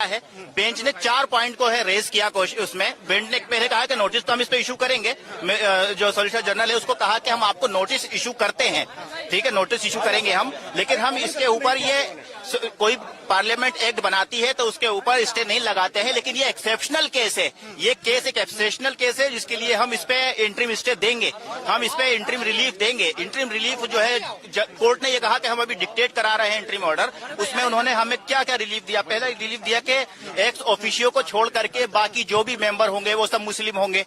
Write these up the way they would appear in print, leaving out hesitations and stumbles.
है। बेंच ने 4 पॉइंट को है रेज किया उसमें। बेंच ने पहले कहा कि नोटिस तो हम इस पे इशू करेंगे। जो सॉलिसिटर जनरल है उसको कहा कि हम आपको नोटिस इशू करते हैं, ठीक है, नोटिस इशू करेंगे हम, लेकिन हम इसके ऊपर ये कोई पार्लियामेंट एक्ट बनाती है तो उसके ऊपर स्टे नहीं लगाते हैं। लेकिन ये एक्सेप्शनल केस है, ये केस एक एक्सेप्शनल केस है जिसके लिए हम इस पे इंटरिम स्टे देंगे, हम इस पे इंटरिम रिलीफ देंगे। इंटरिम रिलीफ जो है कोर्ट ने ये कहा कि हम अभी डिक्टेट करा रहे हैं इंटरिम ऑर्डर, उसमें उन्होंने हमें क्या क्या रिलीफ दिया। पहला रिलीफ दिया कि एक्स ऑफिशियो को छोड़ करके बाकी जो भी मेंबर होंगे वो सब मुस्लिम होंगे,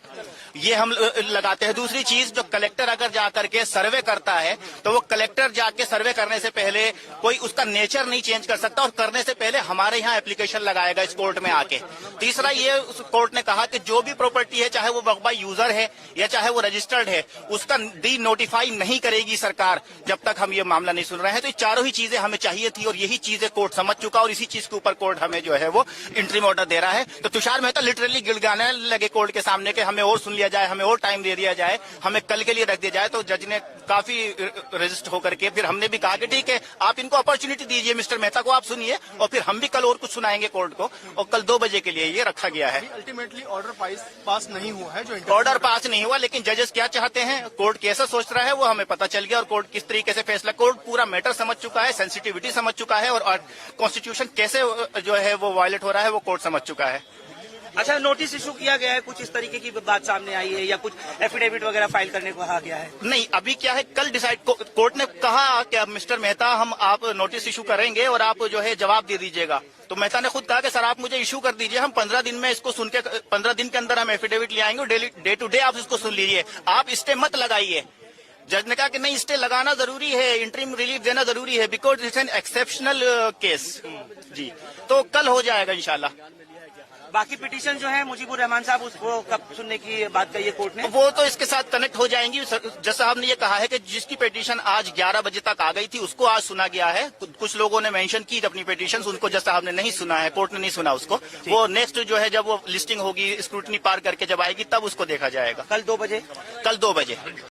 ये हम लगाते हैं। दूसरी चीज, जो कलेक्टर अगर जा करके सर्वे करता है तो वो कलेक्टर जाके सर्वे करने से पहले कोई उसका नेचर नहीं चेंज कर सकता और करने से पहले हमारे यहाँ एप्लीकेशन लगाएगा इस कोर्ट में आके। तीसरा, ये उस कोर्ट ने कहा कि जो भी प्रॉपर्टी है, चाहे वो वक्फ बाय यूजर है या चाहे वो रजिस्टर्ड है, उसका डी नोटिफाई नहीं करेगी सरकार जब तक हम ये मामला नहीं सुन रहे हैं। तो ये चारों ही चीजें हमें चाहिए थी और यही चीजें कोर्ट समझ चुका और इसी चीज के ऊपर कोर्ट हमें जो है वो इंटरिम ऑर्डर दे रहा है। तो तुषार मेहता लिटरली गिड़गिड़ाने लगे कोर्ट के सामने कि हमें और सुन लिया जाए, हमें और टाइम दे दिया जाए, हमें कल के लिए रख दिया जाए। तो जज ने काफी रजिस्ट होकर के फिर हमने भी कहा कि ठीक है, आप इनको अपॉर्चुनिटी दीजिए, मिस्टर मेहता को आप सुनिए और फिर हम भी कल और कुछ सुनाएंगे कोर्ट को। और कल 2 बजे के लिए ये रखा गया है। अल्टीमेटली ऑर्डर पास नहीं हुआ है, जो ऑर्डर पास नहीं हुआ, लेकिन जजेस क्या चाहते हैं, कोर्ट कैसा सोच रहा है वो हमें पता चल गया और कोर्ट किस तरीके से फैसला, कोर्ट पूरा मैटर समझ चुका है, सेंसिटिविटी समझ चुका है और कॉन्स्टिट्यूशन कैसे जो है वो वायलेट हो रहा है वो कोर्ट समझ चुका है। अच्छा, नोटिस इशू किया गया है, कुछ इस तरीके की बात सामने आई है या कुछ एफिडेविट वगैरह फाइल करने को कहा गया है? नहीं, अभी क्या है, कल डिसाइड कोर्ट ने कहा कि अब मिस्टर मेहता हम आप नोटिस इशू करेंगे और आप जो है जवाब दे दीजिएगा। तो मेहता ने खुद कहा कि सर आप मुझे इशू कर दीजिए, हम 15 दिन में इसको सुन के 15 दिन के अंदर हम एफिडेविट ले आएंगे, डे टू डे आप इसको सुन लीजिए, आप स्टे मत लगाइए। जज ने कहा कि नहीं, स्टे लगाना जरूरी है, इंटरिम रिलीफ देना जरूरी है, because it's an exceptional case. जी, तो कल हो जाएगा इंशाल्लाह। बाकी पिटीशन जो है मुजीबुर रहमान साहब, उसको कब सुनने की बात कही है कोर्ट ने? वो तो इसके साथ कनेक्ट हो जाएंगी। जज साहब ने ये कहा है कि जिसकी पिटीशन आज 11 बजे तक आ गई थी उसको आज सुना गया है। कुछ लोगों ने मेंशन की अपनी पिटीशन, उनको जज साहब ने नहीं सुना है, कोर्ट ने नहीं सुना उसको। वो नेक्स्ट जो है जब वो लिस्टिंग होगी, स्क्रूटनी पार करके जब आएगी तब उसको देखा जाएगा। कल 2 बजे? कल 2 बजे।